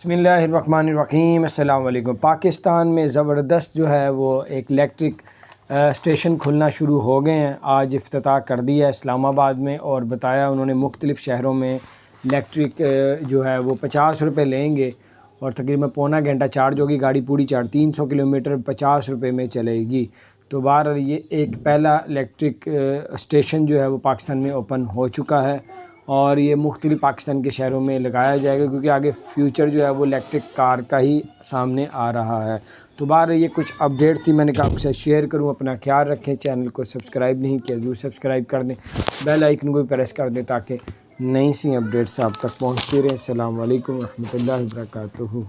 बिस्मिल्लाहिर्रहमानिर्रहीम। अस्सलाम वालेकुम। पाकिस्तान में ज़बरदस्त जो है वो एक इलेक्ट्रिक स्टेशन खुलना शुरू हो गए हैं। आज इफ्तिताह कर दिया इस्लामाबाद में और बताया उन्होंने मुख्तलिफ़ शहरों में इलेक्ट्रिक जो है वो 50 रुपये लेंगे और तकरीबन पौना घंटा चार्ज होगी गाड़ी, पूरी चार्ज 300 किलोमीटर 50 रुपये में चलेगी। तो बाहर ये एक पहला इलेक्ट्रिक स्टेशन जो है वो पाकिस्तान में ओपन हो चुका है और ये मुख्तलिफ़ पाकिस्तान के शहरों में लगाया जाएगा क्योंकि आगे फ्यूचर जो है वो इलेक्ट्रिक कार का ही सामने आ रहा है। तो बाहर ये कुछ अपडेट थी, मैंने कहा आपसे शेयर करूं। अपना ख्याल रखें, चैनल को सब्सक्राइब नहीं किया जरूर सब्सक्राइब कर दें, बेल आइकन को भी प्रेस कर दें ताकि नई सी अपडेट्स आप तक पहुँचती रहें। अस्सलाम वालेकुम रहमतुल्लाहि व बरकातुहू।